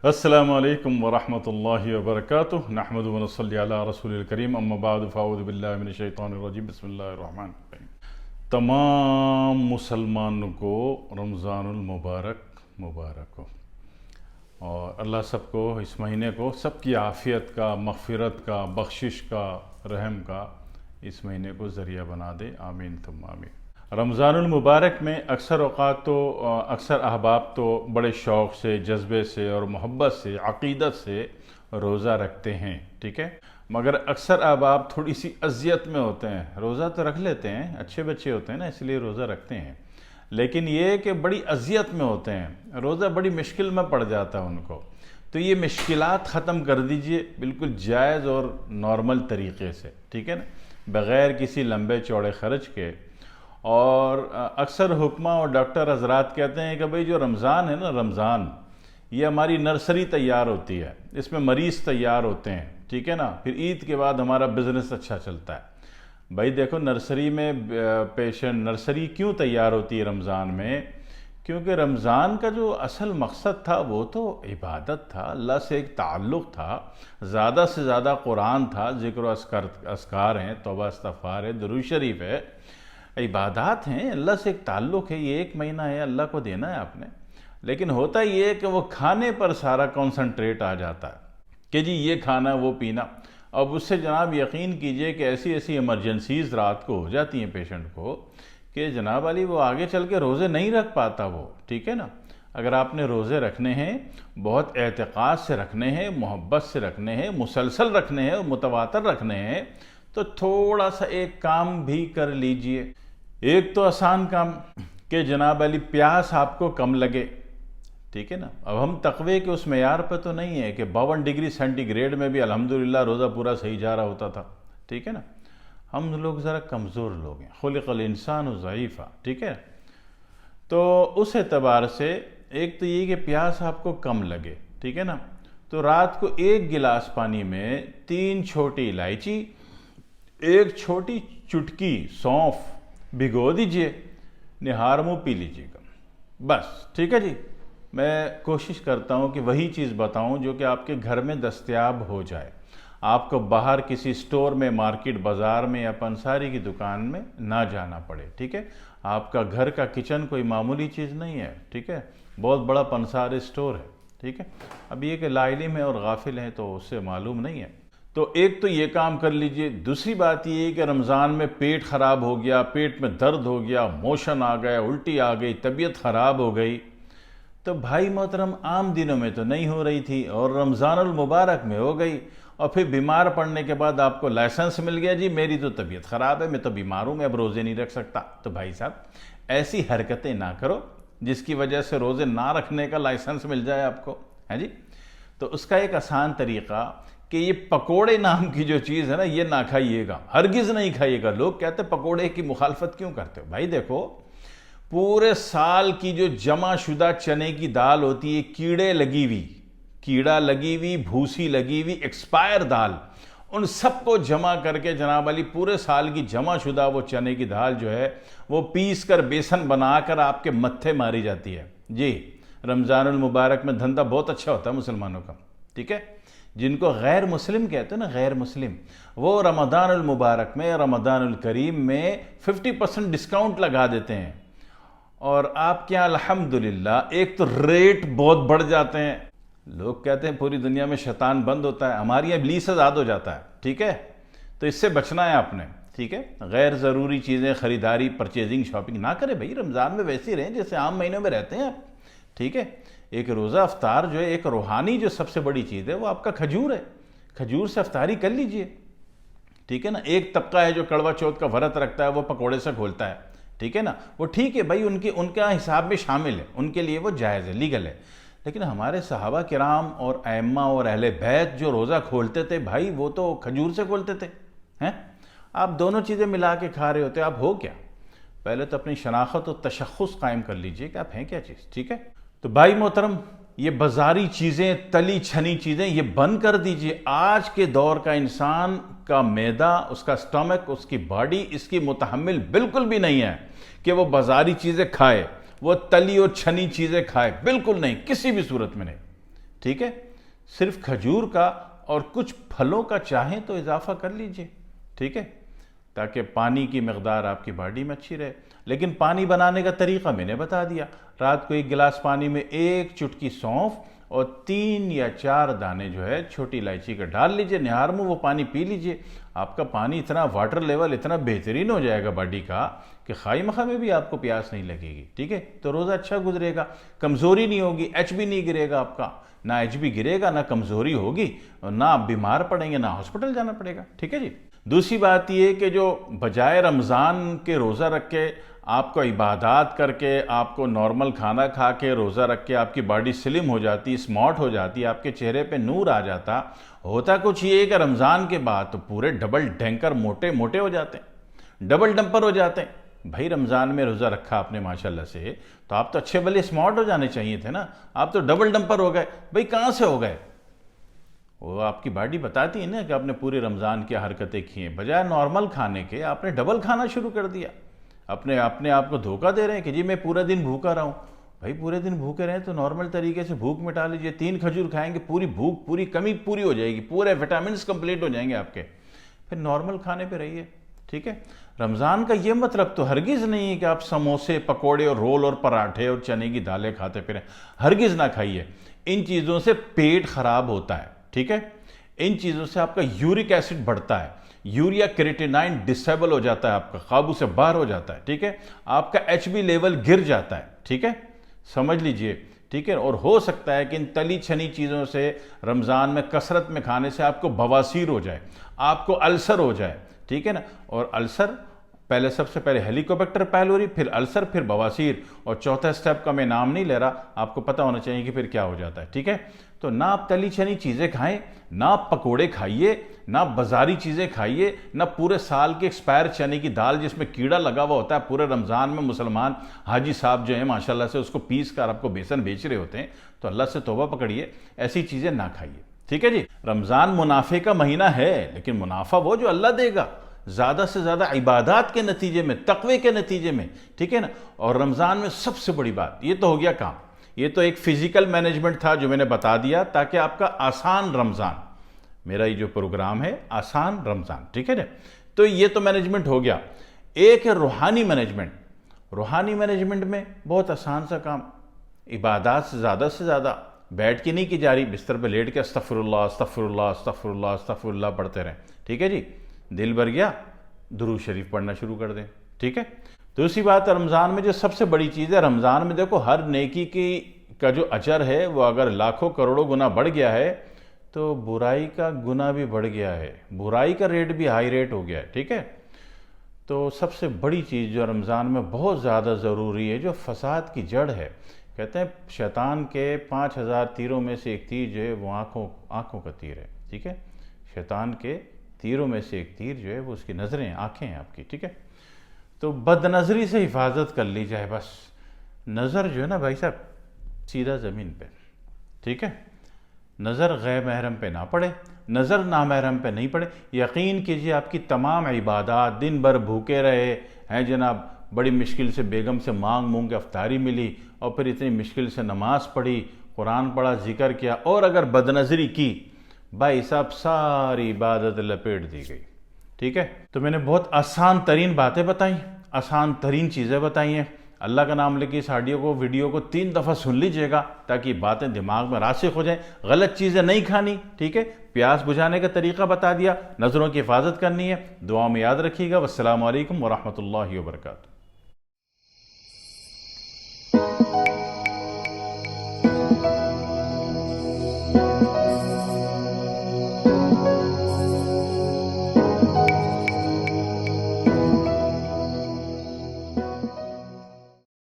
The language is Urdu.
السلام علیکم ورحمۃ اللہ وبرکاتہ نحمد و نصلی علی رسول الکریم اما بعد فاعوذ باللہ من الشیطان الرجیم بسم اللہ الرحمن الرحیم۔ تمام مسلمانوں کو رمضان المبارک مبارک ہو، اور اللہ سب کو اس مہینے کو سب کی عافیت کا، مغفرت کا، بخشش کا، رحم کا اس مہینے کو ذریعہ بنا دے، آمین ثم آمین۔ رمضان المبارک میں اکثر احباب تو بڑے شوق سے، جذبے سے اور محبت سے، عقیدت سے روزہ رکھتے ہیں، ٹھیک ہے، مگر اکثر احباب تھوڑی سی اذیت میں ہوتے ہیں۔ روزہ تو رکھ لیتے ہیں، اچھے بچے ہوتے ہیں نا، اس لیے روزہ رکھتے ہیں، لیکن یہ کہ بڑی اذیت میں ہوتے ہیں، روزہ بڑی مشکل میں پڑ جاتا ہے ان کو۔ تو یہ مشکلات ختم کر دیجئے بالکل جائز اور نارمل طریقے سے، ٹھیک ہے نا، بغیر کسی لمبے چوڑے خرچ کے۔ اور اکثر حکمہ اور ڈاکٹر حضرات کہتے ہیں کہ بھئی جو رمضان ہے نا، رمضان یہ ہماری نرسری تیار ہوتی ہے، اس میں مریض تیار ہوتے ہیں، ٹھیک ہے نا، پھر عید کے بعد ہمارا بزنس اچھا چلتا ہے۔ بھائی دیکھو، نرسری میں نرسری کیوں تیار ہوتی ہے رمضان میں؟ کیونکہ رمضان کا جو اصل مقصد تھا وہ تو عبادت تھا، اللہ سے ایک تعلق تھا، زیادہ سے زیادہ قرآن تھا، ذکر و اذکار ہیں، توبہ استغفار ہے، درود شریف ہے، عبادات ہیں، اللہ سے ایک تعلق ہے۔ یہ ایک مہینہ ہے، اللہ کو دینا ہے آپ نے۔ لیکن ہوتا یہ ہے کہ وہ کھانے پر سارا کنسنٹریٹ آ جاتا ہے کہ جی یہ کھانا وہ پینا۔ اب اس سے جناب یقین کیجئے کہ ایسی ایمرجنسیز رات کو ہو جاتی ہیں پیشنٹ کو کہ جناب علی وہ آگے چل کے روزے نہیں رکھ پاتا وہ، ٹھیک ہے نا۔ اگر آپ نے روزے رکھنے ہیں، بہت اعتقاد سے رکھنے ہیں، محبت سے رکھنے ہیں، مسلسل رکھنے ہیں اور متواتر رکھنے ہیں، تو تھوڑا سا ایک کام بھی کر لیجئے۔ ایک تو آسان کام کہ جناب علی پیاس آپ کو کم لگے، ٹھیک ہے نا۔ اب ہم تقوی کے اس معیار پہ تو نہیں ہے کہ 52 ڈگری سینٹی گریڈ میں بھی الحمدللہ روزہ پورا صحیح جا رہا ہوتا تھا، ٹھیک ہے نا۔ ہم لوگ ذرا کمزور لوگ ہیں، خلق الانسان ضعیفا، ٹھیک ہے۔ تو اس اعتبار سے ایک تو یہ کہ پیاس آپ کو کم لگے، ٹھیک ہے نا، تو رات کو 1 گلاس پانی میں 3 چھوٹی الائچی، 1 چھوٹی چٹکی سونف بھگو دیجئے، نہار منہ پی لیجئے گا، بس، ٹھیک ہے جی۔ میں کوشش کرتا ہوں کہ وہی چیز بتاؤں جو کہ آپ کے گھر میں دستیاب ہو جائے، آپ کو باہر کسی سٹور میں، مارکیٹ، بازار میں یا پنساری کی دکان میں نہ جانا پڑے، ٹھیک ہے۔ آپ کا گھر کا کچن کوئی معمولی چیز نہیں ہے، ٹھیک ہے، بہت بڑا پنساری سٹور ہے، ٹھیک ہے۔ اب یہ کہ لا علم ہے اور غافل ہیں تو اس سے معلوم نہیں ہے۔ تو ایک تو یہ کام کر لیجئے۔ دوسری بات یہ ہے کہ رمضان میں پیٹ خراب ہو گیا، پیٹ میں درد ہو گیا، موشن آ گیا، الٹی آ گئی، طبیعت خراب ہو گئی، تو بھائی محترم عام دنوں میں تو نہیں ہو رہی تھی اور رمضان المبارک میں ہو گئی، اور پھر بیمار پڑنے کے بعد آپ کو لائسنس مل گیا، جی میری تو طبیعت خراب ہے، میں تو بیمار ہوں، میں اب روزے نہیں رکھ سکتا۔ تو بھائی صاحب ایسی حرکتیں نہ کرو جس کی وجہ سے روزے نہ رکھنے کا لائسنس مل جائے آپ کو، ہے جی۔ تو اس کا ایک آسان طریقہ کہ یہ پکوڑے نام کی جو چیز ہے نا، یہ نہ کھائیے گا، ہرگز نہیں کھائیے گا۔ لوگ کہتے ہیں پکوڑے کی مخالفت کیوں کرتے ہو؟ بھائی دیکھو، پورے سال کی جو جمع شدہ چنے کی دال ہوتی ہے، کیڑا لگی ہوئی، بھوسی لگی ہوئی، ایکسپائر دال، ان سب کو جمع کر کے جناب علی پورے سال کی جمع شدہ وہ چنے کی دال جو ہے وہ پیس کر بیسن بنا کر آپ کے متھے ماری جاتی ہے جی۔ رمضان المبارک میں دھندا بہت اچھا ہوتا ہے مسلمانوں کا، ٹھیک ہے۔ جن کو غیر مسلم کہتے ہیں نا، غیر مسلم، وہ رمضان المبارک میں، رمضان الکریم میں 50% ڈسکاؤنٹ لگا دیتے ہیں، اور آپ کے یہاں الحمدللہ ایک تو ریٹ بہت بڑھ جاتے ہیں۔ لوگ کہتے ہیں پوری دنیا میں شیطان بند ہوتا ہے، ہمارے یہاں ابلیس آزاد ہو جاتا ہے، ٹھیک ہے۔ تو اس سے بچنا ہے آپ نے، ٹھیک ہے۔ غیر ضروری چیزیں خریداری، پرچیزنگ، شاپنگ نہ کریں بھائی، رمضان میں ویسے ہی رہیں جیسے عام مہینوں میں رہتے ہیں آپ، ٹھیک ہے۔ ایک روزہ افطار جو ہے، ایک روحانی جو سب سے بڑی چیز ہے وہ آپ کا کھجور ہے، کھجور سے افطاری کر لیجئے، ٹھیک ہے نا۔ ایک طبقہ ہے جو کڑوا چوتھ کا ورت رکھتا ہے، وہ پکوڑے سے کھولتا ہے، ٹھیک ہے نا، وہ ٹھیک ہے بھائی، ان کا حساب میں شامل ہے، ان کے لیے وہ جائز ہے، لیگل ہے۔ لیکن ہمارے صحابہ کرام اور ائمہ اور اہل بیت جو روزہ کھولتے تھے بھائی، وہ تو کھجور سے کھولتے تھے، ہیں۔ آپ دونوں چیزیں ملا کے کھا رہے ہوتے، آپ ہو کیا؟ پہلے تو اپنی شناخت و تشخص قائم کر لیجئے کہ آپ ہیں کیا چیز، ٹھیک ہے۔ تو بھائی محترم، یہ بازاری چیزیں، تلی چھنی چیزیں یہ بند کر دیجئے۔ آج کے دور کا انسان کا معدہ، اس کا سٹمک، اس کی باڈی اس کی متحمل بالکل بھی نہیں ہے کہ وہ بازاری چیزیں کھائے، وہ تلی اور چھنی چیزیں کھائے، بالکل نہیں، کسی بھی صورت میں نہیں، ٹھیک ہے، صرف کھجور کا اور کچھ پھلوں کا چاہیں تو اضافہ کر لیجئے، ٹھیک ہے، تاکہ پانی کی مقدار آپ کی باڈی میں اچھی رہے۔ لیکن پانی بنانے کا طریقہ میں نے بتا دیا، رات کو 1 گلاس پانی میں 1 چٹکی سونف اور 3 یا 4 دانے جو ہے چھوٹی الائچی کا ڈال لیجئے، نہار میں وہ پانی پی لیجئے، آپ کا پانی اتنا واٹر لیول اتنا بہترین ہو جائے گا باڈی کا کہ خائی مخا میں بھی آپ کو پیاس نہیں لگے گی، ٹھیک ہے، تو روزہ اچھا گزرے گا، کمزوری نہیں ہوگی، ایچ بھی نہیں گرے گا آپ کا، نہ ایچ بھی گرے گا، نہ کمزوری ہوگی، اور نہ آپ بیمار پڑیں گے، نہ ہاسپٹل جانا پڑے گا، ٹھیک ہے جی۔ دوسری بات یہ کہ جو بجائے رمضان کے روزہ رکھ کے آپ کو عبادات کر کے آپ کو نارمل کھانا کھا کے روزہ رکھ کے آپ کی باڈی سلم ہو جاتی، اسمارٹ ہو جاتی، آپ کے چہرے پہ نور آ جاتا، ہوتا کچھ یہ کہ رمضان کے بعد تو پورے ڈبل ڈینکر موٹے موٹے ہو جاتے ہیں، ڈبل ڈمپر ہو جاتے ہیں۔ بھائی رمضان میں روزہ رکھا آپ نے ماشاءاللہ سے تو آپ تو اچھے بھلے اسمارٹ ہو جانے چاہیے تھے نا، آپ تو ڈبل ڈمپر ہو گئے، بھائی کہاں سے ہو گئے؟ وہ آپ کی باڈی بتاتی ہے نا کہ آپ نے پورے رمضان کی حرکتیں کی ہیں، بجائے نارمل کھانے کے آپ نے ڈبل کھانا شروع کر دیا، اپنے آپ کو دھوکہ دے رہے ہیں کہ جی میں پورا دن بھوکا رہا ہوں۔ بھائی پورے دن بھوکے رہیں تو نارمل طریقے سے بھوک مٹا لیجئے، 3 کھجور کھائیں گے پوری بھوک پوری کمی پوری ہو جائے گی، پورے وٹامنز کمپلیٹ ہو جائیں گے آپ کے، پھر نارمل کھانے پہ رہیے، ٹھیک ہے۔ رمضان کا یہ مطلب تو ہرگز نہیں ہے کہ آپ سموسے پکوڑے اور رول اور پراٹھے اور چنے کی دالیں کھاتے پھریں، ہرگز نہ کھائیے، ان چیزوں سے پیٹ خراب ہوتا ہے، ٹھیک ہے، ان چیزوں سے آپ کا یورک ایسڈ بڑھتا ہے، یوریا کریٹینائن ڈسیبل ہو جاتا ہے، آپ کا قابو سے باہر ہو جاتا ہے، ٹھیک ہے، آپ کا ایچ بی لیول گر جاتا ہے، ٹھیک ہے، سمجھ لیجئے، ٹھیک ہے۔ اور ہو سکتا ہے کہ ان تلی چھنی چیزوں سے رمضان میں کثرت میں کھانے سے آپ کو بواسیر ہو جائے، آپ کو السر ہو جائے، ٹھیک ہے نا، اور السر پہلے سب سے پہلے ہیلیکوبیکٹر پیلوری، پھر السر، پھر بواسیر، اور چوتھا سٹیپ کا میں نام نہیں لے رہا، آپ کو پتہ ہونا چاہیے کہ پھر کیا ہو جاتا ہے، ٹھیک ہے۔ تو نہ آپ تلی چھنی چیزیں کھائیں، نہ آپ پکوڑے کھائیے، نہ بازاری چیزیں کھائیے، نہ پورے سال کے ایکسپائر چنے کی دال جس میں کیڑا لگا ہوا ہوتا ہے، پورے رمضان میں مسلمان حاجی صاحب جو ہیں ماشاءاللہ سے اس کو پیس کر آپ کو بیسن بیچ رہے ہوتے ہیں، تو اللہ سے توبہ پکڑیے، ایسی چیزیں نہ کھائیے، ٹھیک ہے جی۔ رمضان منافع کا مہینہ ہے، لیکن منافع وہ جو اللہ دے گا، زیادہ سے زیادہ عبادات کے نتیجے میں، تقوی کے نتیجے میں، ٹھیک ہے نا۔ اور رمضان میں سب سے بڑی بات یہ تو ہو گیا کام، یہ تو ایک فزیکل مینجمنٹ تھا جو میں نے بتا دیا تاکہ آپ کا آسان رمضان، میرا یہ جو پروگرام ہے آسان رمضان، ٹھیک ہے نا، تو یہ تو مینجمنٹ ہو گیا۔ ایک ہے روحانی مینجمنٹ، روحانی مینجمنٹ میں بہت آسان سا کام، عبادات سے زیادہ بیٹھ کے نہیں کی جا رہی، بستر پہ لیٹ کے استغفر اللہ استغفر اللہ استغفر اللہ استغفر اللہ پڑھتے رہیں، ٹھیک ہے جی۔ دل بھر گیا درود شریف پڑھنا شروع کر دیں، ٹھیک ہے۔ دوسری بات رمضان میں جو سب سے بڑی چیز ہے، رمضان میں دیکھو ہر نیکی کا جو اجر ہے وہ اگر لاکھوں کروڑوں گنا بڑھ گیا ہے تو برائی کا گنا بھی بڑھ گیا ہے، برائی کا ریٹ بھی ہائی ریٹ ہو گیا ہے، ٹھیک ہے۔ تو سب سے بڑی چیز جو رمضان میں بہت زیادہ ضروری ہے، جو فساد کی جڑ ہے، کہتے ہیں شیطان کے 5000 تیروں میں سے ایک تیر جو ہے وہ آنکھوں کا تیر ہے، ٹھیک ہے، شیطان کے تیروں میں سے ایک تیر جو ہے وہ اس کی نظریں، آنکھیں ہیں آپ کی، ٹھیک ہے۔ تو بد نظری سے حفاظت کر لی جائے، بس نظر جو ہے نا بھائی صاحب سیدھا زمین پہ، ٹھیک ہے، نظر غیر محرم پہ نہ پڑے، نظر نامحرم پہ نہیں پڑے، یقین کیجئے آپ کی تمام عبادات، دن بھر بھوکے رہے ہیں جناب، بڑی مشکل سے بیگم سے مانگ کے افطاری ملی، اور پھر اتنی مشکل سے نماز پڑھی، قرآن پڑھا، ذکر کیا، اور اگر بد نظری کی، بھائی صاحب ساری عبادت لپیٹ دی گئی، ٹھیک ہے۔ تو میں نے بہت آسان ترین باتیں بتائیں، آسان ترین چیزیں بتائی ہیں، اللہ کا نام لے کے اس ویڈیو کو 3 دفعہ سن لیجئے گا تاکہ باتیں دماغ میں راسخ ہو جائیں، غلط چیزیں نہیں کھانی، ٹھیک ہے، پیاس بجھانے کا طریقہ بتا دیا، نظروں کی حفاظت کرنی ہے، دعا میں یاد رکھیے گا۔ والسلام علیکم ورحمۃ اللہ وبرکاتہ۔